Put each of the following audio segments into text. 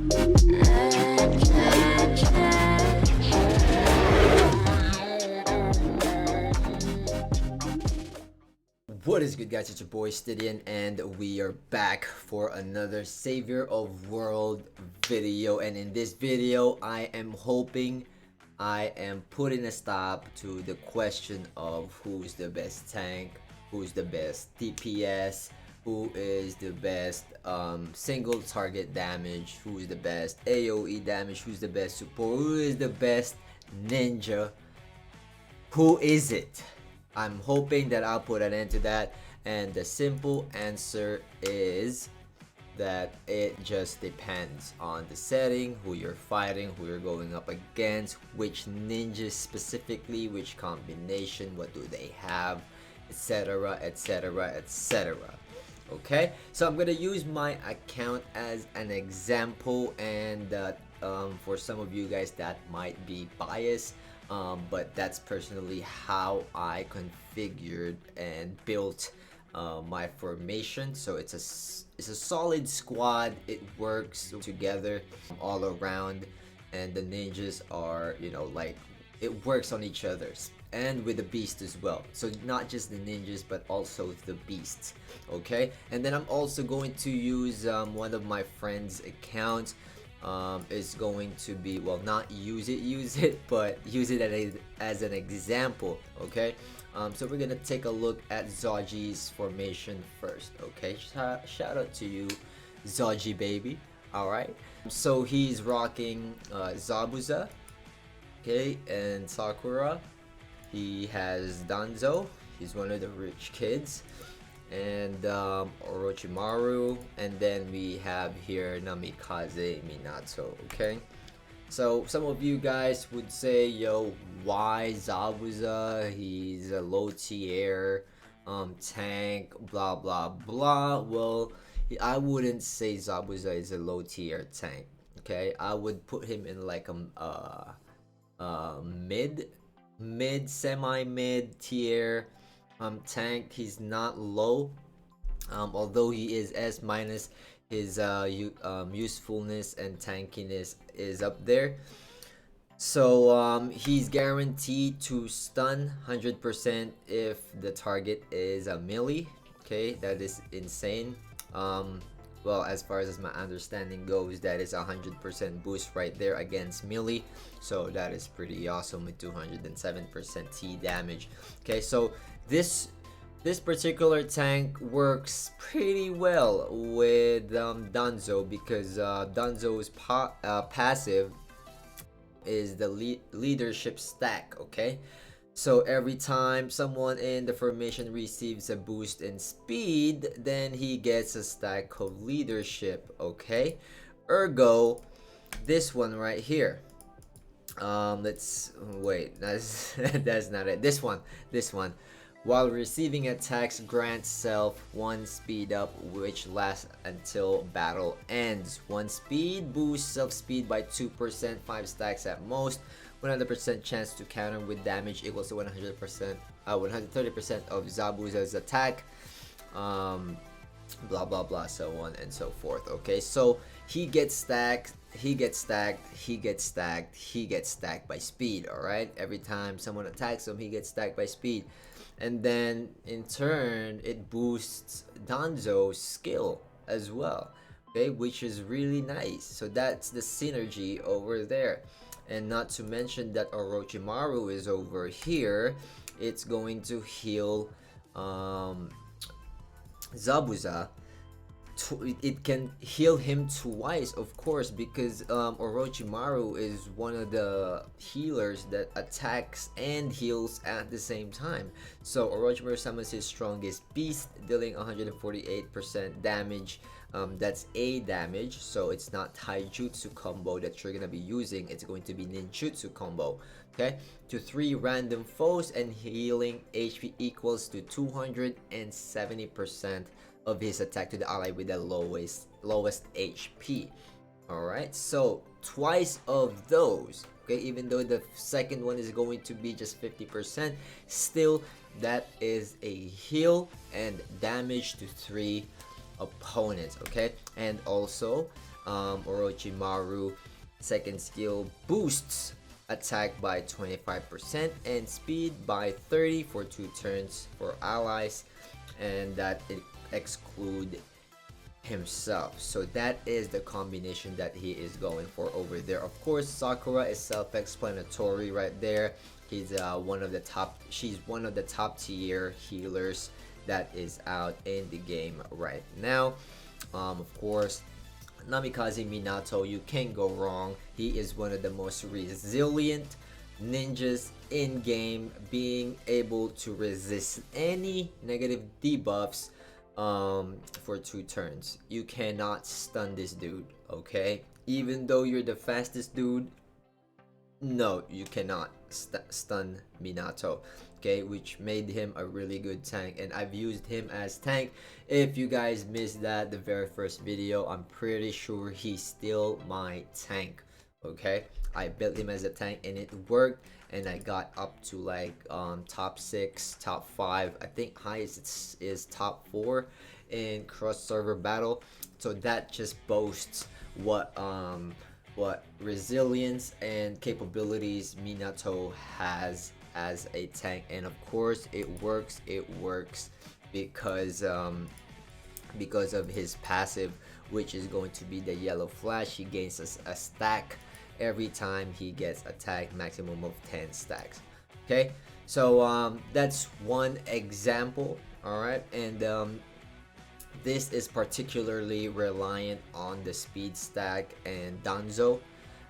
What is good, guys? It's your boy Stydian, and we are back for another Savior of World video. And in this video, I am hoping I am putting a stop to the question of who's the best tank, who's the best DPS, who is the best single target damage, who is the best AoE damage, who's the best support, who is the best ninja, who is it? I'm hoping that I'll put an end to that, and the simple answer is that it just depends on the setting, who you're fighting, who you're going up against, which ninjas specifically, which combination, what do they have, etc, etc, etc. Okay, so I'm gonna use my account as an example, and for some of you guys that might be biased, but that's personally how I configured and built my formation. So it's a solid squad. It works together all around, and the ninjas are, you know, like, it works on each other's, and with the beast as well. So not just the ninjas, but also the beasts. Okay, and then I'm also going to use one of my friends' accounts. Is going to be, well, not use it, but use it as an example. Okay, so we're gonna take a look at Zoji's formation first. Okay, shout out to you, Zoji baby. All right, so he's rocking Zabuza, okay, and Sakura. He has Danzo. He's one of the rich kids, and Orochimaru, and then we have here Namikaze Minato. Okay, so some of you guys would say, yo, why Zabuza? He's a low tier tank, blah blah blah. Well, I wouldn't say Zabuza is a low tier tank. Okay, I would put him in like a mid semi mid tier tank. He's not low, although he is S minus. His usefulness and tankiness is up there. So he's guaranteed to stun 100% if the target is a melee. Okay, that is insane. Well, as far as my understanding goes, that is 100% boost right there against melee. So that is pretty awesome with 207% T damage. Okay, so this particular tank works pretty well with Danzo, because Danzo's passive is the leadership stack. Okay, so every time someone in the formation receives a boost in speed, then he gets a stack of leadership. Okay, ergo this one right here, let's wait, that's that's not it. This one, while receiving attacks, grants self 1 speed up, which lasts until battle ends. 1 speed boosts self speed by 2%, 5 stacks at most. 100% chance to counter with damage equals to 130% of Zabuza's attack. Blah blah blah, so on and so forth. Okay, so he gets stacked, he gets stacked, he gets stacked, he gets stacked by speed. All right, every time someone attacks him, he gets stacked by speed, and then in turn it boosts Danzo's skill as well. Okay, which is really nice. So that's the synergy over there. And not to mention that Orochimaru is over here. It's going to heal Zabuza. It can heal him twice, of course, because Orochimaru is one of the healers that attacks and heals at the same time. So Orochimaru summons his strongest beast, dealing 148% damage. That's A damage, so it's not taijutsu combo that you're gonna be using. It's going to be ninjutsu combo. Okay, to 3 random foes, and healing HP equals to 270% of his attack to the ally with the lowest HP. Alright, so twice of those. Okay, even though the second one is going to be just 50%, still that is a heal and damage to 3 opponents. Okay, and also Orochimaru second skill boosts attack by 25% and speed by 30 for 2 turns for allies, and that it exclude himself. So that is the combination that he is going for over there. Of course, Sakura is self-explanatory right there. He's she's one of the top tier healers that is out in the game right now. Of course, Namikaze Minato, you can't go wrong. He is one of the most resilient ninjas in game, being able to resist any negative debuffs for 2 turns. You cannot stun this dude, okay? Even though you're the fastest dude, no, you cannot stun Minato, okay? Which made him a really good tank, and I've used him as tank. If you guys missed that, the very first video, I'm pretty sure he's still my tank, okay? I built him as a tank and it worked, and I got up to like top 6, top 5. I think highest is top 4 in cross server battle. So that just boasts what resilience and capabilities Minato has as a tank. And of course it works because of his passive, which is going to be the yellow flash. He gains a stack every time he gets attacked, maximum of 10 stacks. Okay, so that's one example. All right, and this is particularly reliant on the speed stack and Danzo.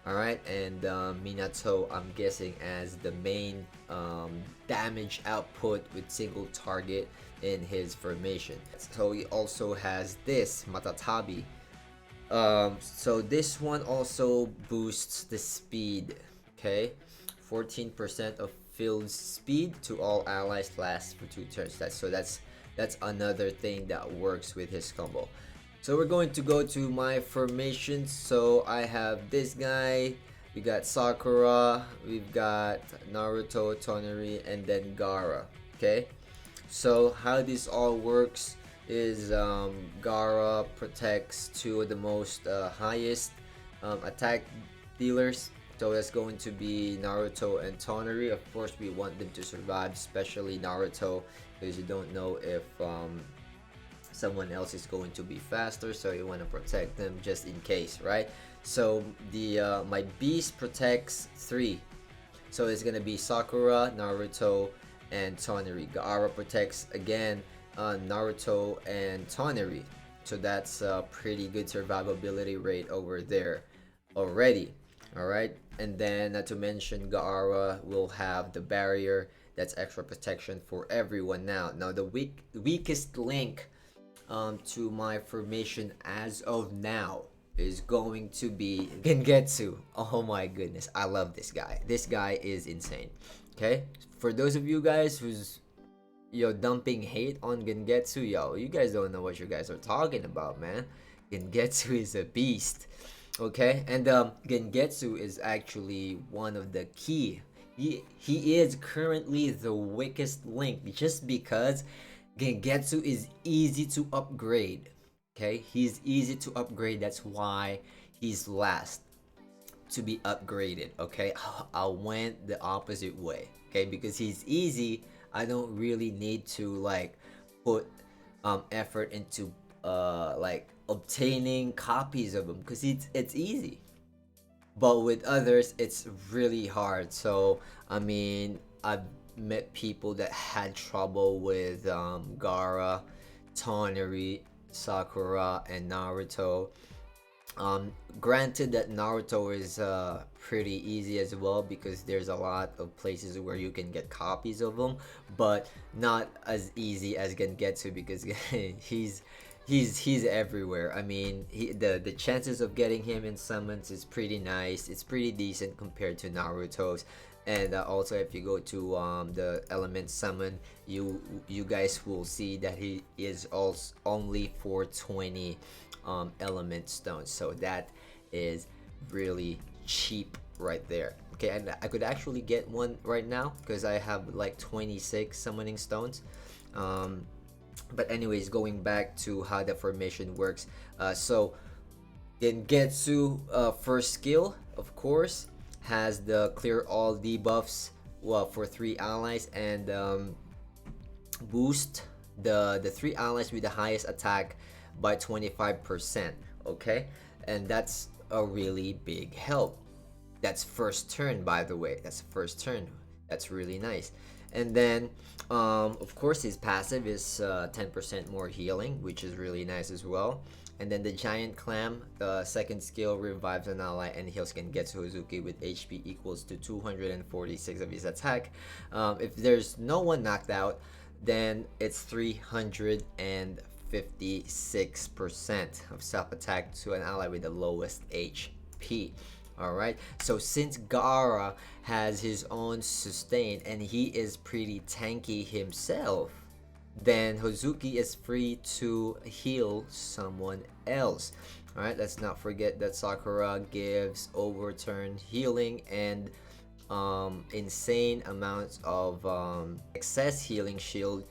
All right, and Minato, I'm guessing, as the main damage output with single target in his formation. So he also has this Matatabi. So this one also boosts the speed, okay? 14% of field speed to all allies lasts for 2 turns. That's another thing that works with his combo. So we're going to go to my formation. So I have this guy, we got Sakura, we've got Naruto, Toneri, and then Gaara, okay? So how this all works is Gaara protects 2 of the most highest attack dealers. So that's going to be Naruto and Toneri. Of course, we want them to survive, especially Naruto, because you don't know if someone else is going to be faster, so you want to protect them just in case, right? So the my beast protects 3, so it's gonna be Sakura, Naruto, and Toneri. Gaara protects again Naruto and Toneri, so that's a pretty good survivability rate over there already. All right, and then not to mention Gaara will have the barrier, that's extra protection for everyone. Now the weakest link to my formation as of now is going to be Gengetsu. Oh my goodness, I love this guy. This guy is insane. Okay, for those of you guys who's dumping hate on Gengetsu, you guys don't know what you guys are talking about, man. Gengetsu is a beast. Okay, and Gengetsu is actually one of the key. He is currently the weakest link, just because Gengetsu is easy to upgrade. Okay, he's easy to upgrade. That's why he's last to be upgraded. Okay, I went the opposite way. Okay, because he's easy, I don't really need to like put effort into like obtaining copies of them, because it's easy. But with others, it's really hard. So I mean, I've met people that had trouble with Gaara, Toneri, Sakura, and Naruto. Granted that Naruto is pretty easy as well, because there's a lot of places where you can get copies of them, but not as easy as Gengetsu, because he's everywhere. I mean, the chances of getting him in summons is pretty nice. It's pretty decent compared to Naruto's. And also, if you go to the element summon, you guys will see that he is also only 420 element stones. So that is really cheap right there. Okay, and I could actually get one right now because I have like 26 summoning stones. But anyways, going back to how the formation works, so Gengetsu first skill, of course, has the clear all debuffs, well, for 3 allies, and boost the 3 allies with the highest attack by 25%. Okay, and that's a really big help. That's first turn, by the way. That's first turn. That's really nice. And then, of course, his passive is 10% more healing, which is really nice as well. And then the giant clam, the second skill, revives an ally and heals Gengetsu Hozuki with HP equals to 246 of his attack. If there's no one knocked out, then it's 356% of self attack to an ally with the lowest HP. Alright, so since Gaara has his own sustain and he is pretty tanky himself, then Hozuki is free to heal someone else. Alright, let's not forget that Sakura gives overturn healing and insane amounts of excess healing shield,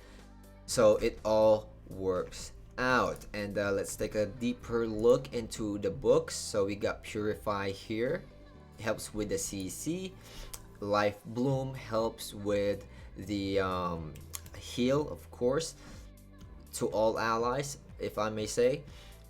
so it all works out. And let's take a deeper look into the books. So we got Purify here, helps with the CC. Life Bloom helps with the heal, of course, to all allies, if I may say.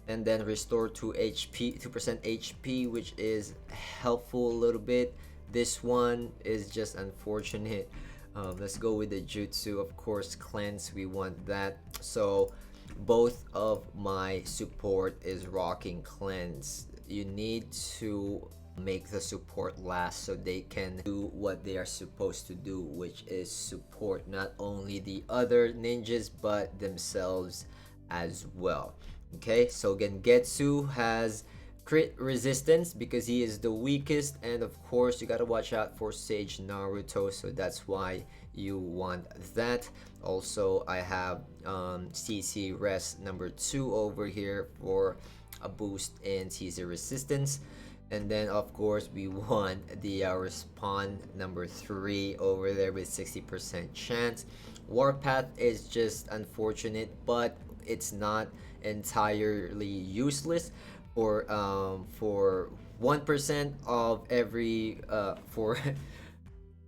And then Restore 2% HP, which is helpful a little bit. This one is just unfortunate. Let's go with the Jutsu, of course. Cleanse, we want that. So both of my support is rocking Cleanse. You need to make the support last so they can do what they are supposed to do, which is support not only the other ninjas but themselves as well. Okay, so Gengetsu has crit resistance because he is the weakest, and of course you gotta watch out for Sage Naruto, so that's why you want that. Also, I have CC Rest number 2 over here for a boost in CC resistance. And then of course we want the Respawn number 3 over there with 60% chance. Warpath is just unfortunate, but it's not entirely useless. For 1% of every for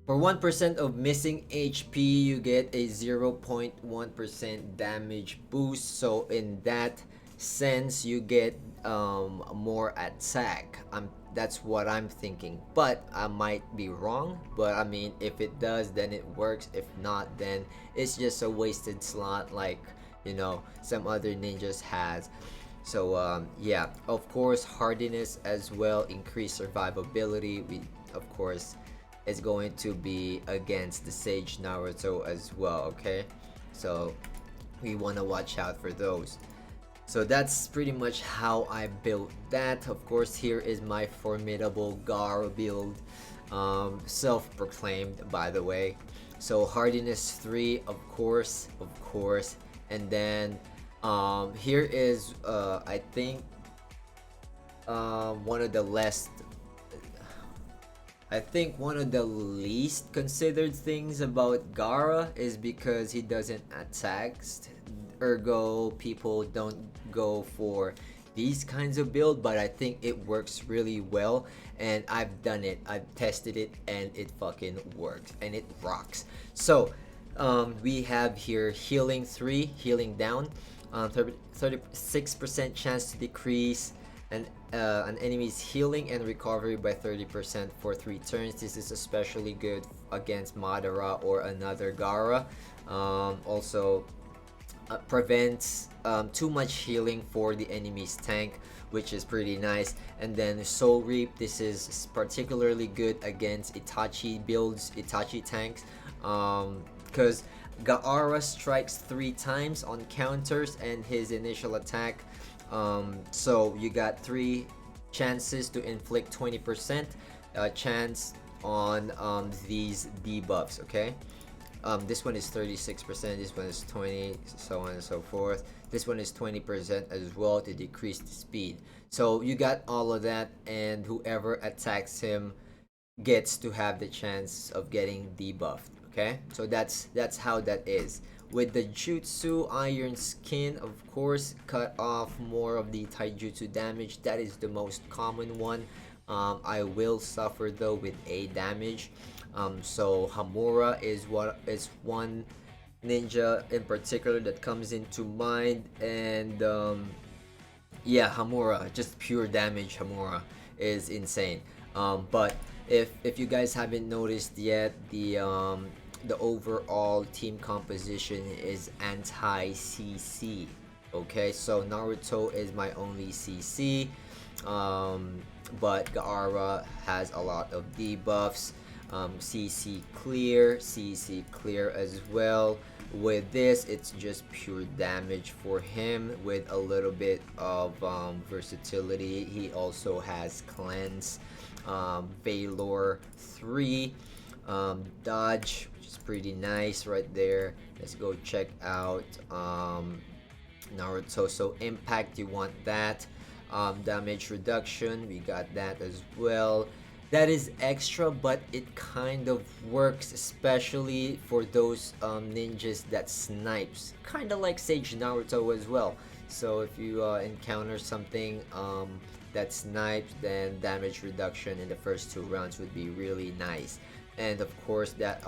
1% of missing HP, you get a 0.1% damage boost. So in that sense, you get more attack. That's what I'm thinking, but I might be wrong. But I mean, if it does, then it works. If not, then it's just a wasted slot, like, you know, some other ninjas has. So yeah, of course, hardiness as well, increased survivability. We, of course, is going to be against the Sage Naruto as well. Okay, so we want to watch out for those. So that's pretty much how I built that. Of course, here is my formidable Gaara build, self-proclaimed, by the way. So hardiness 3, of course, and then here is I think one of the less, I think one of the least considered things about Gaara is because he doesn't attack, ergo people don't go for these kinds of build, but I think it works really well, and I've done it, I've tested it, and it fucking works and it rocks. So we have here healing 3, healing down, 36% chance to decrease an enemy's healing and recovery by 30% for 3 turns. This is especially good against Madara or another Gaara. Also prevents too much healing for the enemy's tank, which is pretty nice. And then Soul Reap, this is particularly good against Itachi builds, Itachi tanks, because Gaara strikes 3 times on counters and his initial attack. So you got 3 chances to inflict 20% chance on these debuffs. Okay, this one is 36%, this one is 20, so on and so forth. This one is 20% as well to decrease the speed. So you got all of that, and whoever attacks him gets to have the chance of getting debuffed. Okay, so that's how that is. With the jutsu Iron Skin, of course, cut off more of the taijutsu damage. That is the most common one. I will suffer though with A damage. So Hamura is one ninja in particular that comes into mind, and yeah, Hamura, just pure damage. Hamura is insane. But if you guys haven't noticed yet, the overall team composition is anti CC. Okay, so Naruto is my only CC, but Gaara has a lot of debuffs. CC clear as well. With this, it's just pure damage for him with a little bit of versatility. He also has cleanse, Valor 3, dodge, which is pretty nice right there. Let's go check out Naruto. So impact, you want that. Damage reduction, we got that as well. That is extra, but it kind of works, especially for those ninjas that snipes, kind of like Sage Naruto as well. So if you encounter something that snipes, then damage reduction in the first 2 rounds would be really nice. And of course that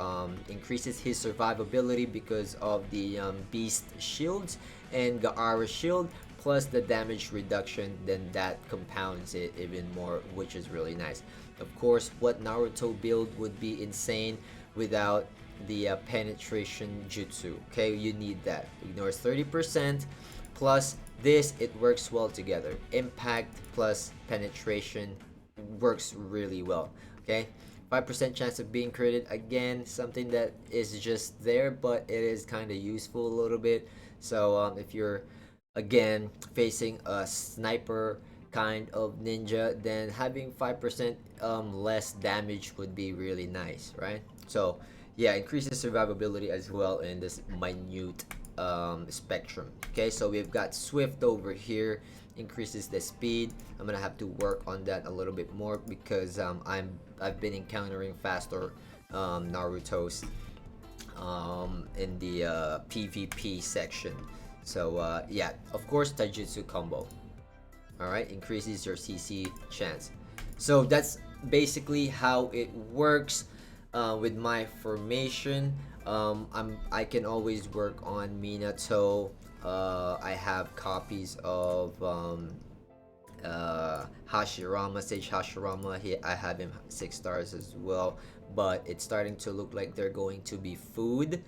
increases his survivability because of the beast shields and Gaara shield, plus the damage reduction, then that compounds it even more, which is really nice. Of course, what Naruto build would be insane without the penetration jutsu. Okay, you need that. Ignores 30%, plus this, it works well together. Impact plus penetration works really well. Okay, 5% chance of being critted, again something that is just there, but it is kind of useful a little bit. So if you're again facing a sniper kind of ninja, then having 5% less damage would be really nice, right? So yeah, increases survivability as well in this minute spectrum. Okay, so we've got Swift over here, increases the speed. I'm gonna have to work on that a little bit more because I've been encountering faster Naruto's in the PvP section. So yeah, of course taijutsu combo. Alright, increases your CC chance. So that's basically how it works with my formation. I can always work on Minato. I have copies of Hashirama, Sage Hashirama. I have him 6 stars as well, but it's starting to look like they're going to be food.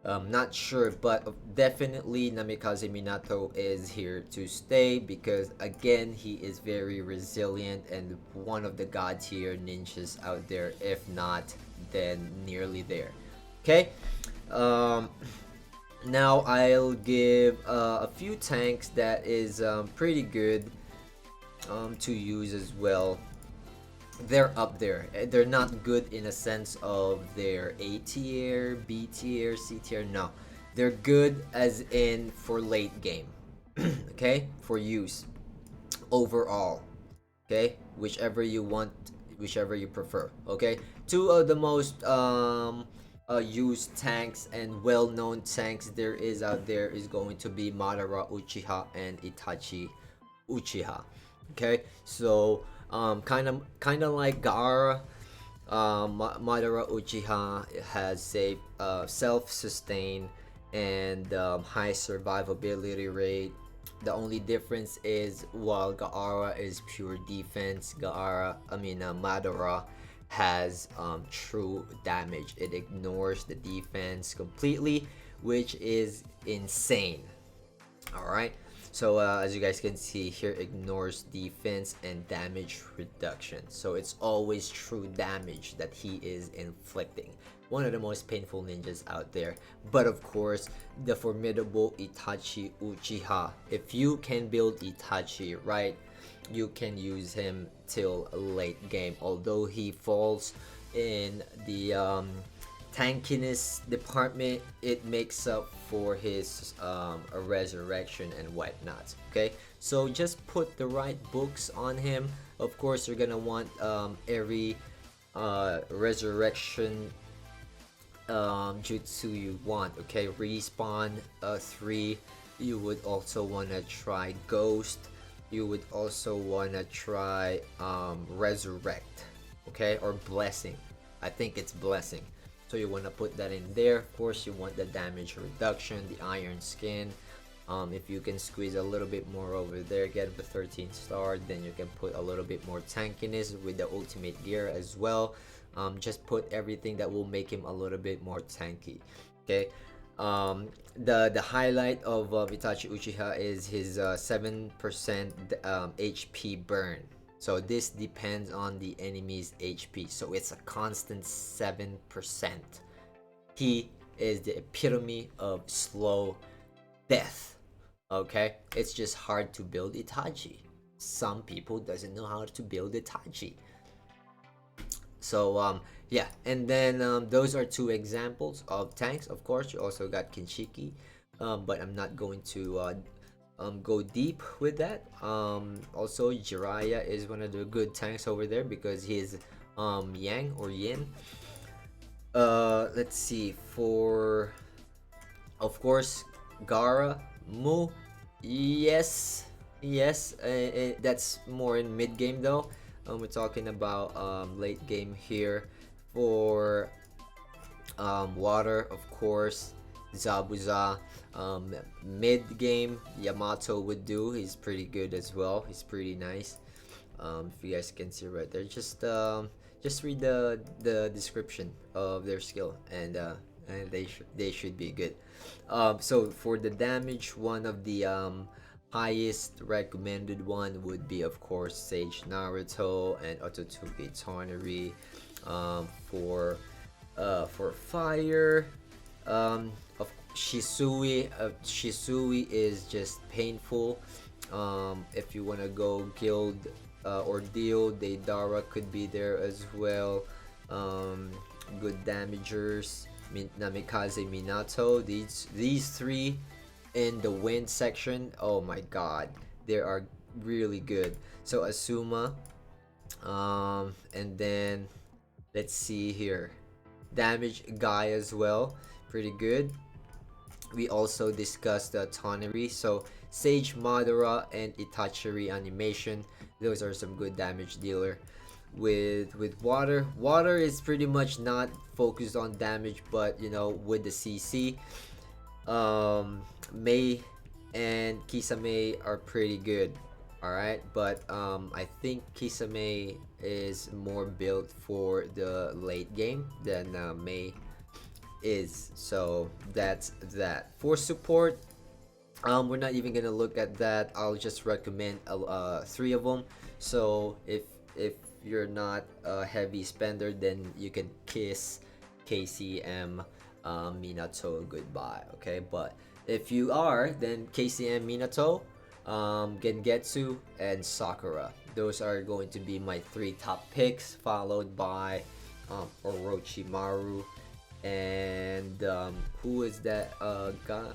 Not sure, but definitely Namikaze Minato is here to stay because again, he is very resilient and one of the god tier ninjas out there, if not then nearly there. Okay, now I'll give a few tanks that is pretty good to use as well. They're up there. They're not good in a sense of their A tier, B tier, C tier. No, they're good as in for late game. Okay, for use overall. Okay, whichever you want, whichever you prefer. Okay, 2 of the most used tanks and well-known tanks there is out there is going to be Madara Uchiha and Itachi Uchiha. Okay, so kind of like Gaara, Madara Uchiha has a self-sustain and high survivability rate. The only difference is while Gaara is pure defense, Madara has true damage. It ignores the defense completely, which is insane. Alright, so as you guys can see here, ignores defense and damage reduction. So it's always true damage that he is inflicting. One of the most painful ninjas out there. But of course, the formidable Itachi Uchiha. If you can build Itachi right, you can use him till late game. Although he falls in the tankiness department, it makes up for his resurrection and whatnot. Okay, so just put the right books on him. Of course, you're gonna want every resurrection jutsu you want. Okay, respawn 3. You would also want to try ghost. You would also want to try resurrect, okay, or blessing. I think it's blessing, so you want to put that in there. Of course, you want the damage reduction, the iron skin. If you can squeeze a little bit more over there, get the 13 star, then you can put a little bit more tankiness with the ultimate gear as well. Just put everything that will make him a little bit more tanky. Okay. The highlight of Itachi Uchiha is his 7% HP burn. So this depends on the enemy's HP. So it's a constant 7%. He is the epitome of slow death. Okay, it's just hard to build Itachi. Some people doesn't know how to build Itachi. So yeah, and then those are two examples of tanks. Of course, you also got Kinshiki, but I'm not going to go deep with that. Also, Jiraiya is one of the good tanks over there because he's Yang or Yin. Let's see, for of course Gara, Mu, yes, that's more in mid game though. We're talking about late game here. For water, of course, Zabuza. Mid game, Yamato would do. He's pretty good as well. He's pretty nice. If you guys can see right there, just read the description of their skill, and they should be good. So for the damage, one of the highest recommended one would be, of course, Sage Naruto and Otsutsuki Tonari. For fire, of Shisui. Shisui is just painful. If you want to go guild ordeal, Deidara could be there as well. Good damagers, Namikaze, Minato. These three in the wind section, oh my god, they are really good. So Asuma, and then let's see here, damage guy as well, pretty good. We also discussed the Tonari, so Sage, Madara, and Itachi animation. Those are some good damage dealer. With water is pretty much not focused on damage, but you know, with the CC, Mei and Kisame are pretty good. Alright, but I think Kisame is more built for the late game than Mei is. So that's that. For support, we're not even gonna look at that. I'll just recommend 3 of them. So if you're not a heavy spender, then you can kiss KCM, Minato goodbye. Okay, but if you are, then KCM, Minato, Gengetsu, and Sakura. Those are going to be my 3 top picks, followed by Orochimaru, and who is that guy?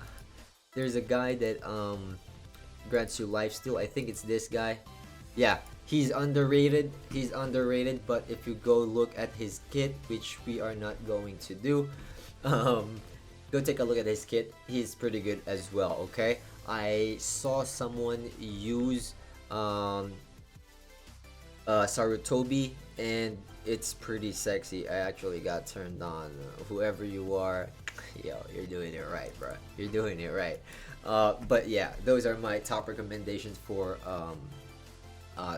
There's a guy that grants you lifesteal. I think it's this guy. Yeah, he's underrated. But if you go look at his kit, which we are not going to do, go take a look at his kit. He's pretty good as well. Okay, I saw someone use Sarutobi, and it's pretty sexy. I actually got turned on. Whoever you are, yo, you're doing it right, bro. You're doing it right. But yeah, those are my top recommendations for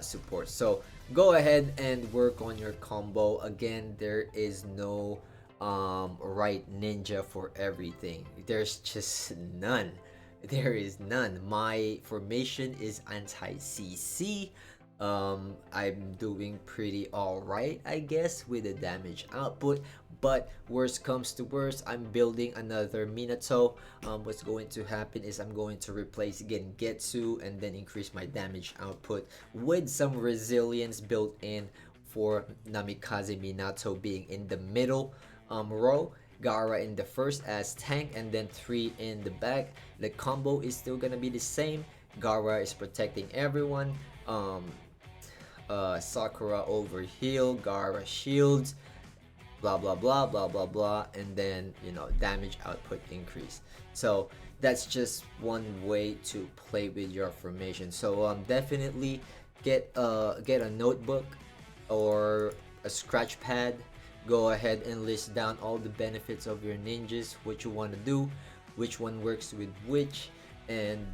support. So go ahead and work on your combo. Again, there is no right ninja for everything. There's just none. There is none. My formation is anti-CC. I'm doing pretty alright, I guess, with the damage output, but worst comes to worst, I'm building another Minato. What's going to happen is I'm going to replace Gengetsu and then increase my damage output with some resilience built in for Namikaze Minato being in the middle row, Gara in the first as tank, and then 3 in the back. The combo is still gonna be the same. Gara is protecting everyone. Sakura over heal, Gara shields, blah blah blah blah blah blah, and then damage output increase. So that's just one way to play with your formation. So definitely get a notebook or a scratch pad. Go ahead and list down all the benefits of your ninjas, what you want to do, which one works with which, and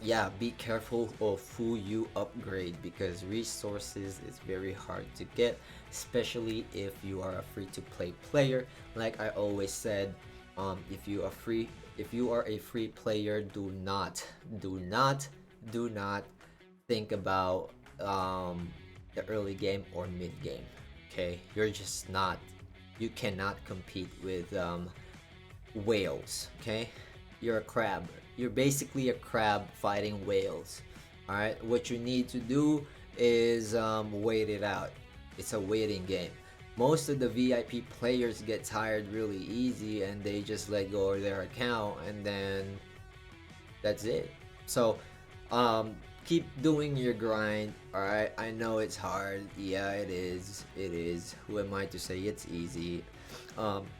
yeah, be careful of who you upgrade, because resources is very hard to get, especially if you are a free-to-play player. Like I always said, if you are a free player, do not think about the early game or mid game. Okay, you cannot compete with whales. Okay, you're a crab. You're basically a crab fighting whales. All right, what you need to do is wait it out. It's a waiting game. Most of the VIP players get tired really easy and they just let go of their account, and then that's it. So keep doing your grind. All right, I know it's hard. Yeah, it is. Who am I to say it's easy?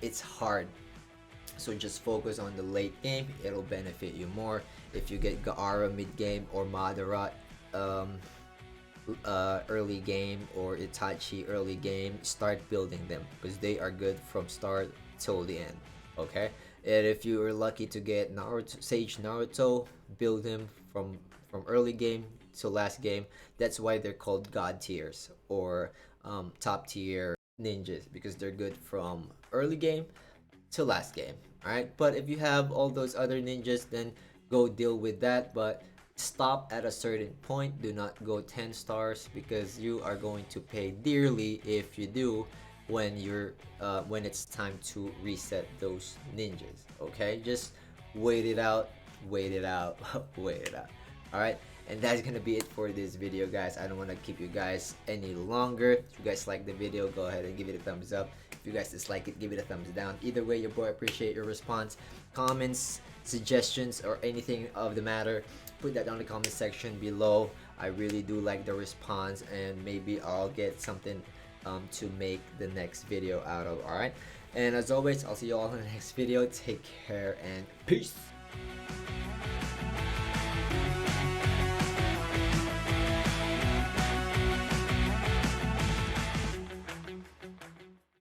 It's hard. So just focus on the late game. It'll benefit you more. If you get Gaara mid game or Madara early game, or Itachi early game, start building them because they are good from start till the end. Okay, and if you are lucky to get Naruto, build him from early game to last game. That's why they're called god tiers, or top tier ninjas, because they're good from early game to last game. All right, but if you have all those other ninjas, then go deal with that, but stop at a certain point. Do not go 10 stars, because you are going to pay dearly if you do, when it's time to reset those ninjas. Okay, just wait it out, wait it out, wait it out. All right, and that's gonna be it for this video, guys. I don't want to keep you guys any longer. If you guys like the video, go ahead and give it a thumbs up. If you guys dislike it, give it a thumbs down. Either way, your boy appreciate your response, comments, suggestions, or anything of the matter. Put that down in the comment section below. I really do like the response, and maybe I'll get something to make the next video out of. All right, and as always, I'll see you all in the next video. Take care and peace.